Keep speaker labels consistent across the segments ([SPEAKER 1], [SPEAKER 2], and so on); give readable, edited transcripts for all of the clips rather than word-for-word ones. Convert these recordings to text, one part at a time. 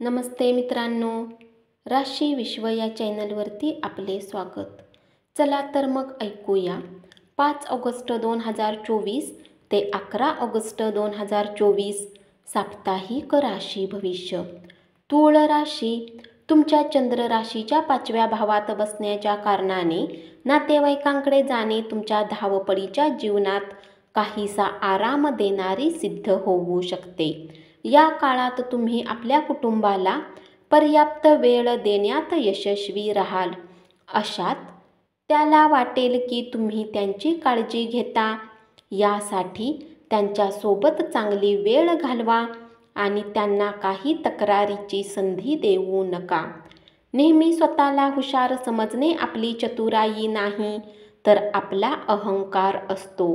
[SPEAKER 1] नमस्ते मित्रांनो, राशी विश्व या चॅनलवरती आपले स्वागत. चला तर मग ऐकूया 5 ऑगस्ट 2024 ते 11 ऑगस्ट 2024 साप्ताहिक राशी भविष्य. तूळ राशी तुमच्या चंद्र राशीच्या 5व्या भावात बसण्याच्या कारणाने नातेवाईकांकडे जाणे तुमच्या धावपळीच्या जीवनात काहीसा आराम देणारी सिद्ध होऊ शकते. या काळात तुम्ही आपल्या कुटुंबाला पर्याप्त वेळ देण्यात यशस्वी राहाल. अशात त्याला वाटेल की तुम्ही त्यांची काळजी घेता. यासाठी त्यांच्यासोबत चांगली वेळ घालवा आणि त्यांना काही तक्रारीची संधी देऊ नका. नेहमी स्वतःला हुशार समजणे आपली चतुराई नाही, तर आपला अहंकार असतो.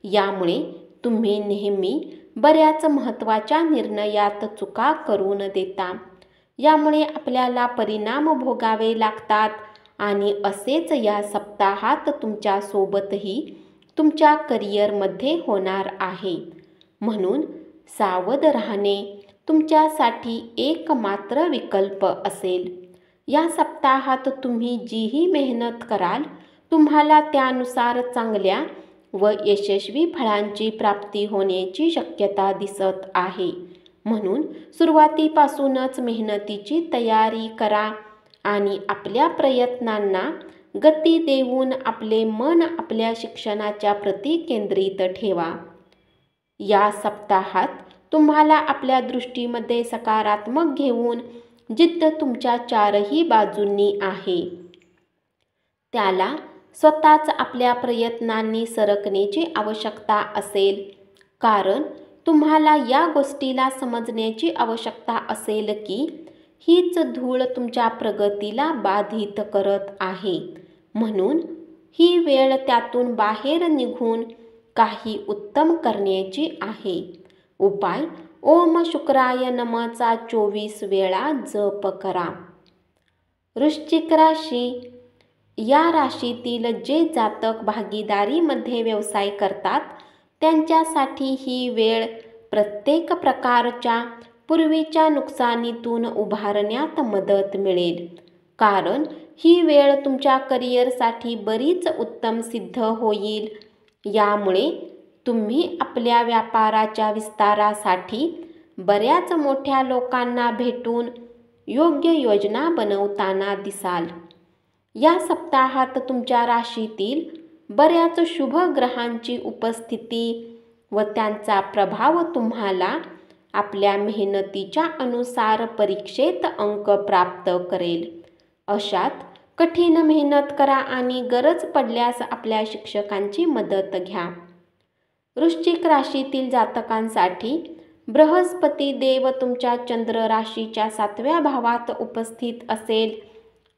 [SPEAKER 1] यामुळे तुम्ही नेहमी बऱ्याच महत्त्वाच्या निर्णयात चुका करून देता. यामुळे आपल्याला परिणाम भोगावे लागतात आणि असेच या सप्ताहात तुमच्यासोबतही तुमच्या करिअरमध्ये होणार आहे. म्हणून सावध राहणे तुमच्यासाठी एकमात्र विकल्प असेल. या सप्ताहात तुम्ही जीही मेहनत कराल, तुम्हाला त्यानुसार चांगल्या व यशस्वी फळांची प्राप्ती होण्याची शक्यता दिसत आहे. म्हणून सुरुवातीपासूनच मेहनतीची तयारी करा आणि आपल्या प्रयत्नांना गती देऊन आपले मन आपल्या शिक्षणाच्या प्रती केंद्रित ठेवा. या सप्ताहात तुम्हाला आपल्या दृष्टीमध्ये सकारात्मक घेऊन जिद्द तुमच्या चारही बाजूंनी आहे. त्याला स्वतःच आपल्या प्रयत्नांनी सरकण्याची आवश्यकता असेल, कारण तुम्हाला या गोष्टीला समजण्याची आवश्यकता असेल की हीच धूळ तुमच्या प्रगतीला बाधित करत आहे. म्हणून ही वेळ त्यातून बाहेर निघून काही उत्तम करण्याची आहे. उपाय: ओम शुक्राय नमःचा 24 वेळा जप करा. वृश्चिक राशी या राशीतील जे जातक भागीदारीमध्ये व्यवसाय करतात त्यांच्यासाठी ही वेळ प्रत्येक प्रकारच्या पूर्वीच्या नुकसानीतून उभारण्यात मदत मिळेल, कारण ही वेळ तुमच्या करिअरसाठी बरीच उत्तम सिद्ध होईल. यामुळे तुम्ही आपल्या व्यापाराच्या विस्तारासाठी बऱ्याच मोठ्या लोकांना भेटून योग्य योजना बनवताना दिसाल. या सप्ताहात तुमच्या राशीतील बऱ्याच शुभ ग्रहांची उपस्थिती व त्यांचा प्रभाव तुम्हाला आपल्या मेहनतीच्या अनुसार परीक्षेत अंक प्राप्त करेल. अशात कठीण मेहनत करा आणि गरज पडल्यास आपल्या शिक्षकांची मदत घ्या. वृश्चिक राशीतील जातकांसाठी बृहस्पती देव तुमच्या चंद्र राशीच्या 7व्या भावात उपस्थित असेल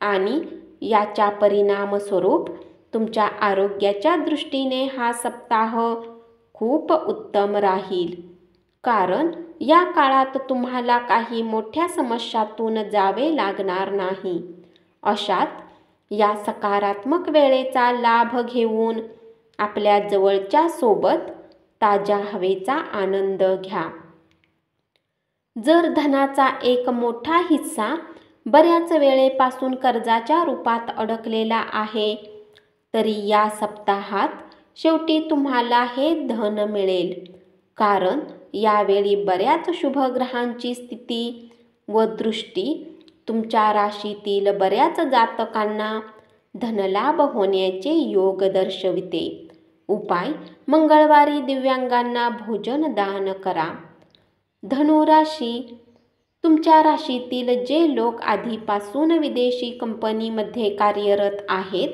[SPEAKER 1] आणि याच्या परिणामस्वरूप तुमच्या आरोग्याच्या दृष्टीने हा सप्ताह खूप उत्तम राहील, कारण या काळात तुम्हाला काही मोठ्या समस्यांतून जावे लागणार नाही. अशात या सकारात्मक वेळेचा लाभ घेऊन आपल्या जवळच्या सोबत ताज्या हवेचा आनंद घ्या. जर धनाचा एक मोठा हिस्सा बऱ्याच वेळेपासून कर्जाच्या रूपात अडकलेला आहे, तरी या सप्ताहात शेवटी तुम्हाला हे धन मिळेल, कारण यावेळी बऱ्याच शुभ ग्रहांची स्थिती व दृष्टी तुमच्या राशीतील बऱ्याच जातकांना धनलाभ होण्याचे योग दर्शविते. उपाय: मंगळवारी दिव्यांगांना भोजन दान करा. धनुराशी तुमच्या राशीतील जे लोक आधीपासून विदेशी कंपनीमध्ये कार्यरत आहेत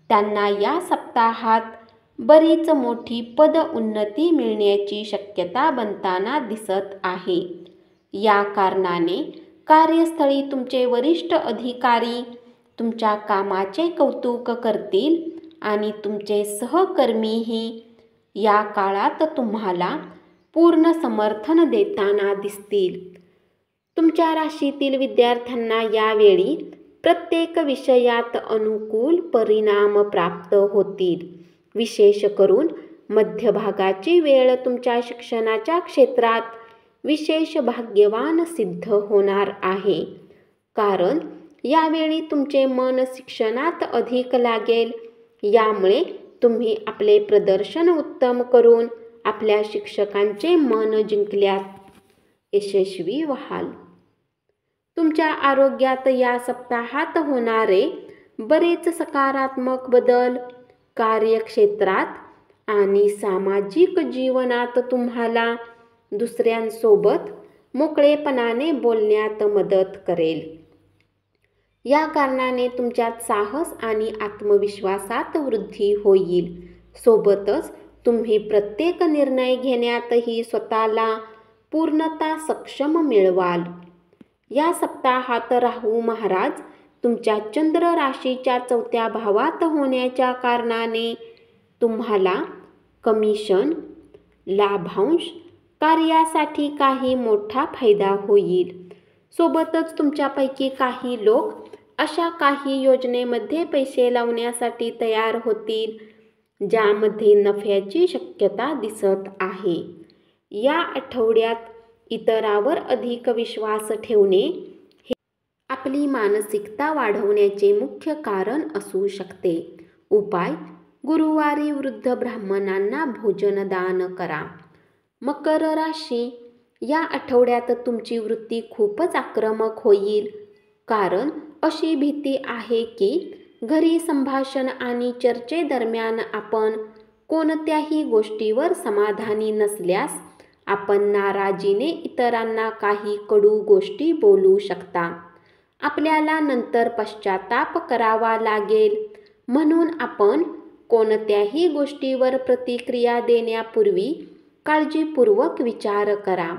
[SPEAKER 1] त्यांना या सप्ताहात बरीच मोठी पद उन्नती मिळण्याची शक्यता बनताना दिसत आहे. या कारणाने कार्यस्थळी तुमचे वरिष्ठ अधिकारी तुमच्या कामाचे कौतुक करतील आणि तुमचे सहकर्मीही या काळात तुम्हाला पूर्ण समर्थन देताना दिसतील. तुमच्या राशीतील विद्यार्थ्यांना यावेळी प्रत्येक विषयात अनुकूल परिणाम प्राप्त होतील. विशेष करून मध्यभागाची वेळ तुमच्या शिक्षणाच्या क्षेत्रात विशेष भाग्यवान सिद्ध होणार आहे, कारण यावेळी तुमचे मन शिक्षणात अधिक लागेल. यामुळे तुम्ही आपले प्रदर्शन उत्तम करून आपल्या शिक्षकांचे मन जिंकण्यात यशस्वी व्हाल. तुमच्या आरोग्यात या सप्ताहात होणारे बरेच सकारात्मक बदल कार्यक्षेत्रात आणि सामाजिक जीवनात तुम्हाला दुसऱ्यांसोबत मोकळेपणाने बोलण्यात मदत करेल. या कारणाने तुमच्यात साहस आणि आत्मविश्वासात वृद्धी होईल. सोबतच तुम्ही प्रत्येक निर्णय घेण्यातही स्वतःला पूर्णतः सक्षम मिळवाल. या सप्ताहात राहू महाराज तुमच्या चंद्र राशीच्या 4थ्या भावात होण्याच्या कारणाने तुम्हाला कमिशन, लाभांश, कार्यासाठी काही मोठा फायदा होईल. सोबतच तुमच्यापैकी काही लोक अशा काही योजनेमध्ये पैसे लावण्यासाठी तयार होतील ज्यामध्ये नफ्याची शक्यता दिसत आहे. या आठवड्यात इतरांवर अधिक विश्वास ठेवणे हे आपली मानसिकता वाढवण्याचे मुख्य कारण असू शकते. उपाय: गुरुवारी वृद्ध ब्राह्मणांना भोजन दान करा. मकर राशी: या आठवड्यात तुमची वृत्ती खूपच आक्रमक होईल, कारण अशी भीती आहे की घरी संभाषण आणि चर्चेदरम्यान आपण कोणत्याही गोष्टीवर समाधानी नसल्यास आपण नाराजीने इतरांना काही कडू गोष्टी बोलू शकता. आपल्याला नंतर पश्चाताप करावा लागेल. म्हणून आपण कोणत्याही गोष्टीवर प्रतिक्रिया देण्यापूर्वी काळजीपूर्वक विचार करा.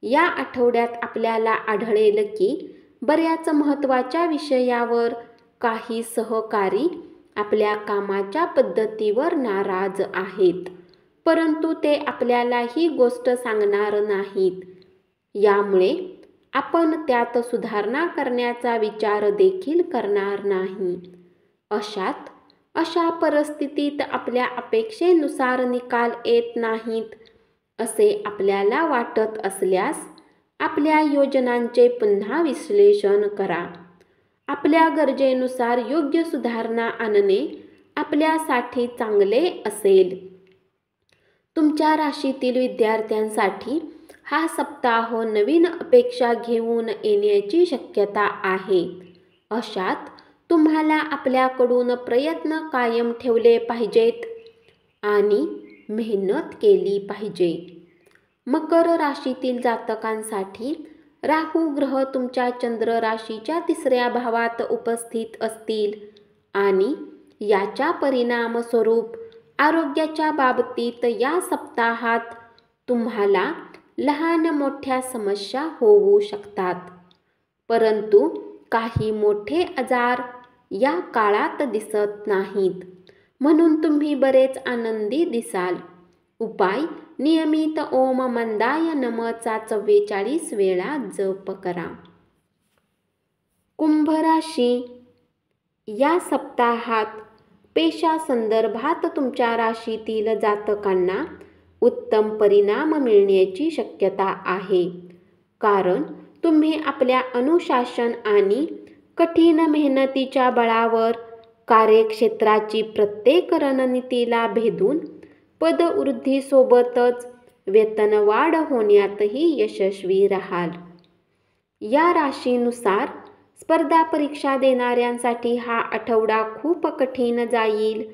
[SPEAKER 1] या आठवड्यात आपल्याला आढळेल की बऱ्याच महत्त्वाच्या विषयावर काही सहकारी आपल्या कामाच्या पद्धतीवर नाराज आहेत, परंतु ते आपल्याला ही गोष्ट सांगणार नाहीत. यामुळे आपण त्यात सुधारणा करण्याचा विचार देखील करणार नाही. अशा परिस्थितीत आपल्या अपेक्षेनुसार निकाल येत नाहीत असे आपल्याला वाटत असल्यास आपल्या योजनांचे पुन्हा विश्लेषण करा. आपल्या गरजेनुसार योग्य सुधारणा आणणे आपल्यासाठी चांगले असेल. तुमच्या राशीतील विद्यार्थ्यांसाठी हा सप्ताह नवीन अपेक्षा घेऊन येण्याची शक्यता आहे. अशात तुम्हाला आपल्याकडून प्रयत्न कायम ठेवले पाहिजेत आणि मेहनत केली पाहिजे. मकर राशीतील जातकांसाठी राहू ग्रह तुमच्या चंद्र राशीच्या 3ऱ्या भावात उपस्थित असतील आणि याच्या परिणामस्वरूप आरोग्याच्या बाबतीत या सप्ताहात तुम्हाला लहान मोठ्या समस्या होऊ शकतात, परंतु काही मोठे आजार या काळात दिसत नाहीत, म्हणून तुम्ही बरेच आनंदी दिसाल. उपाय: नियमित ओम मंदाय नम:चा 44 वेळा जप करा. कुंभ राशी: या सप्ताहात पेशासंदर्भात तुमच्या राशीतील जातकांना उत्तम परिणाम मिळण्याची शक्यता आहे, कारण तुम्ही आपल्या अनुशासन आणि कठीण मेहनतीच्या बळावर कार्यक्षेत्राची प्रत्येक रणनीतीला भेदून पदवृद्धीसोबतच वेतनवाढ होण्यातही यशस्वी राहाल. या राशीनुसार स्पर्धा परीक्षा देणाऱ्यांसाठी हा आठवडा खूप कठीण जाईल.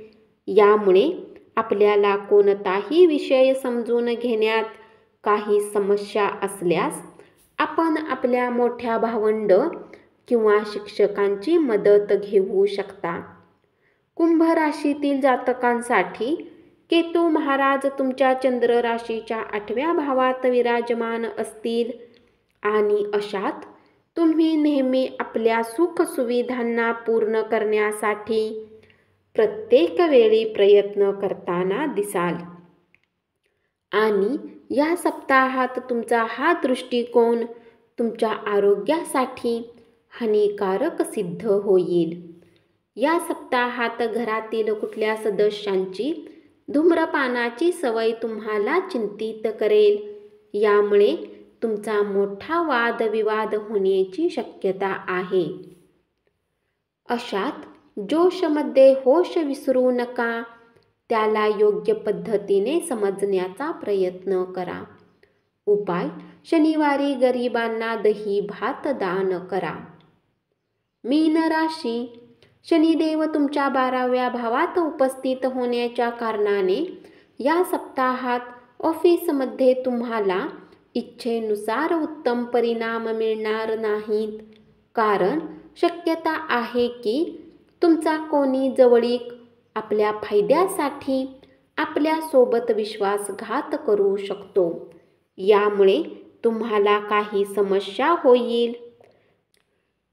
[SPEAKER 1] यामुळे आपल्याला कोणताही विषय समजून घेण्यात काही समस्या असल्यास आपण आपल्या मोठ्या भावंड किंवा शिक्षकांची मदत घेऊ शकता. कुंभ राशीतील जातकांसाठी केतू महाराज तुमच्या चंद्र राशीच्या 8व्या भावात विराजमान असतील आणि अशात तुम्ही नेहमी आपल्या सुखसुविधांना पूर्ण करण्यासाठी प्रत्येक वेळी प्रयत्न करताना दिसाल. आणि या सप्ताहात तुमचा हा दृष्टिकोन तुमच्या आरोग्यासाठी हानिकारक सिद्ध होईल. या सप्ताहात घरातील कुठल्या सदस्यांची धूम्रपानाची सवय तुम्हाला चिंतित करेल. यामुळे तुमचा मोठा वादविवाद होण्याची शक्यता आहे. अशात जोशमध्ये होश विसरू नका. त्याला योग्य पद्धतीने समजण्याचा प्रयत्न करा. उपाय: शनिवारी गरिबांना दही भात दान करा. मीन राशी: शनिदेव तुमच्या 12व्या भावात उपस्थित होण्याच्या कारणाने या सप्ताहात ऑफिसमध्ये तुम्हाला इच्छेनुसार उत्तम परिणाम मिळणार नाहीत. कारण शक्यता आहे की तुमचा कोणी जवळीक आपल्या फायद्यासाठी आपल्यासोबत विश्वासघात करू शकतो. यामुळे तुम्हाला काही समस्या होईल.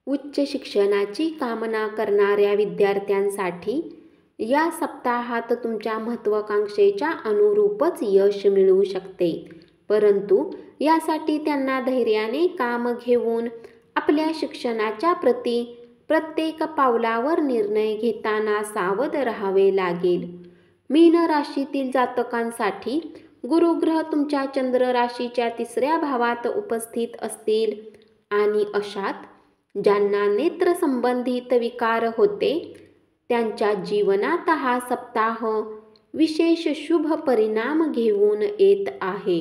[SPEAKER 1] उच्च शिक्षणाची कामना करणाऱ्या विद्यार्थ्यांसाठी या सप्ताहात तुमच्या महत्त्वाकांक्षेच्या अनुरूपच यश मिळू शकते. परंतु यासाठी त्यांना धैर्याने काम घेऊन आपल्या शिक्षणाच्या प्रत्येक पावलावर निर्णय घेताना सावध राहावे लागेल. मीन राशीतील जातकांसाठी गुरुग्रह तुमच्या चंद्र राशीच्या 3ऱ्या भावात उपस्थित असतील आणि अशात ज्यांना नेत्र संबंधित विकार होते त्यांच्या जीवनात हा सप्ताह विशेष शुभ परिणाम घेऊन येत आहे.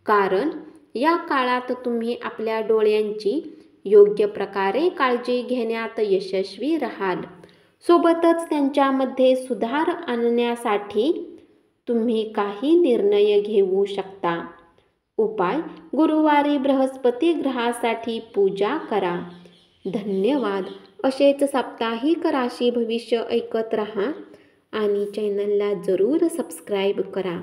[SPEAKER 1] कारण या काळात तुम्ही आपल्या डोळ्यांची योग्य प्रकारे काळजी घेण्यात यशस्वी राहाल. सोबतच त्यांच्यामध्ये सुधार आणण्यासाठी तुम्ही काही निर्णय घेऊ शकता. उपाय: गुरुवारी बृहस्पती ग्रहासाठी पूजा करा. धन्यवाद. असेच साप्ताहिक राशी भविष्य ऐकत रहा आणि चॅनलला जरूर सबस्क्राईब करा.